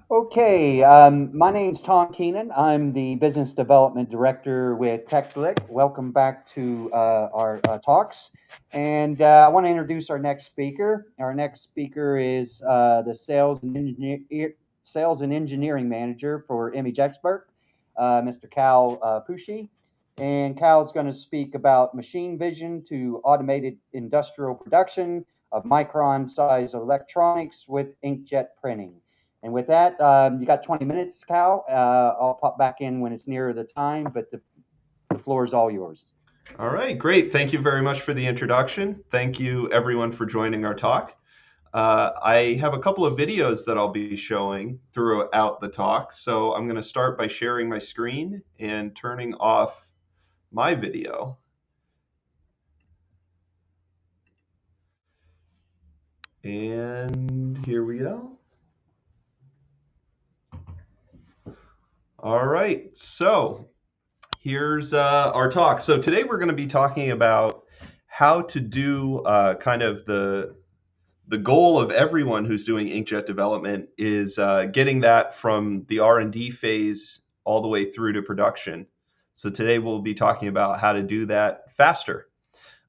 Okay, my name's Tom Keenan. I'm the Business Development Director with TechBlick. Welcome back to our talks. And I want to introduce our next speaker. Our next speaker is the Sales and Engineering Manager for ImageXpert, Mr. Cal Pucci. And Cal's going to speak about machine vision to automated industrial production of micron-sized electronics with inkjet printing. And with that, you got 20 minutes, Cal. I'll pop back in when it's nearer the time, but the floor is all yours. All right, great. Thank you very much for the introduction. Thank you, everyone, for joining our talk. I have a couple of videos that I'll be showing throughout the talk. So I'm going to start by sharing my screen and turning off my video. And here we go. All right, so here's our talk. So today we're going to be talking about how to do kind of the goal of everyone who's doing inkjet development is getting that from the R&D phase all the way through to production. So today we'll be talking about how to do that faster.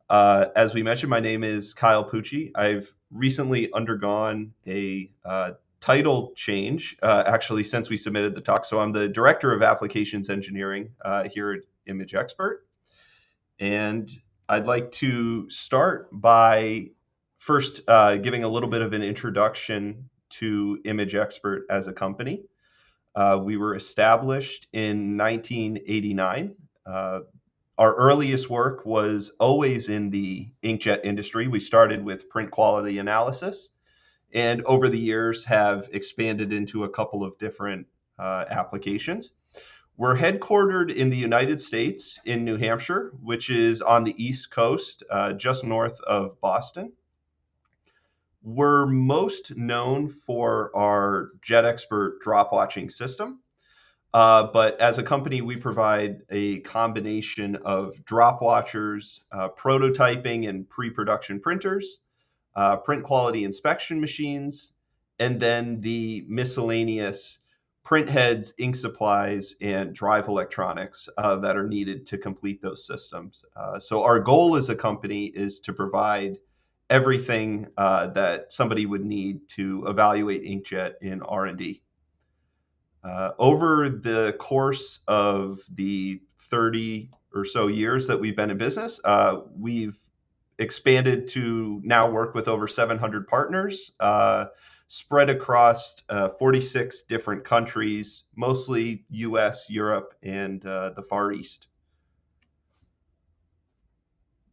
As we mentioned, my name is Kyle Pucci. I've recently undergone a title change, actually, since we submitted the talk. So I'm the Director of Applications Engineering here at ImageXpert. And I'd like to start by first giving a little bit of an introduction to ImageXpert as a company. We were established in 1989. Our earliest work was always in the inkjet industry. We started with print quality analysis, and over the years have expanded into a couple of different applications. We're headquartered in the United States in New Hampshire, which is on the East Coast, just north of Boston. We're most known for our JetXpert drop watching system. But as a company, we provide a combination of drop watchers, prototyping and pre-production printers, print quality inspection machines, and then the miscellaneous print heads, ink supplies, and drive electronics that are needed to complete those systems. So our goal as a company is to provide everything that somebody would need to evaluate inkjet in R&D. Over the course of the 30 or so years that we've been in business, we've expanded to now work with over 700 partners, spread across 46 different countries, mostly US, Europe, and the Far East.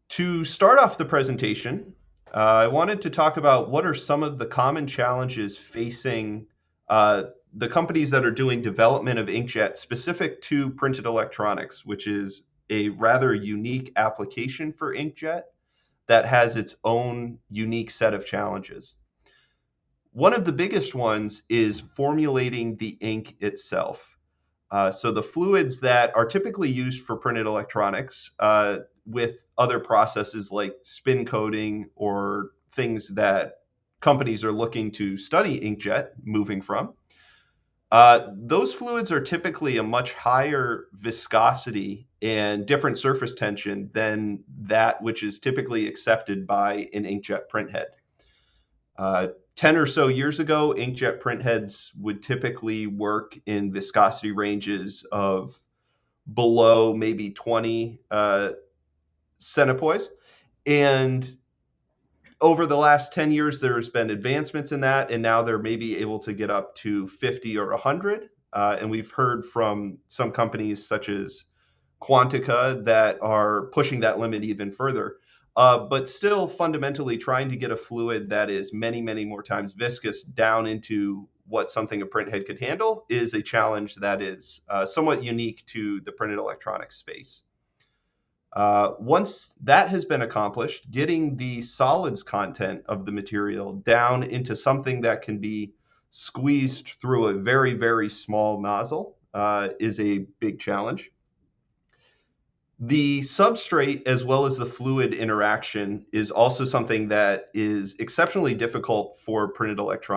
To start off the presentation, I wanted to talk about what are some of the common challenges facing the companies that are doing development of inkjet specific to printed electronics, which is a rather unique application for inkjet that has its own unique set of challenges. One of the biggest ones is formulating the ink itself. So the fluids that are typically used for printed electronics with other processes like spin coating or things that companies are looking to study inkjet moving from, those fluids are typically a much higher viscosity and different surface tension than that which is typically accepted by an inkjet printhead. 10 or so years ago, inkjet printheads would typically work in viscosity ranges of below maybe 20 centipoise. And over the last 10 years, there's been advancements in that, and now they're maybe able to get up to 50 or 100. And we've heard from some companies such as Quantica that are pushing that limit even further. But still fundamentally trying to get a fluid that is many, many more times viscous down into what something a printhead could handle is a challenge that is somewhat unique to the printed electronics space. Once that has been accomplished, getting the solids content of the material down into something that can be squeezed through a very, very small nozzle is a big challenge. The substrate as well as the fluid interaction is also something that is exceptionally difficult for printed electronics.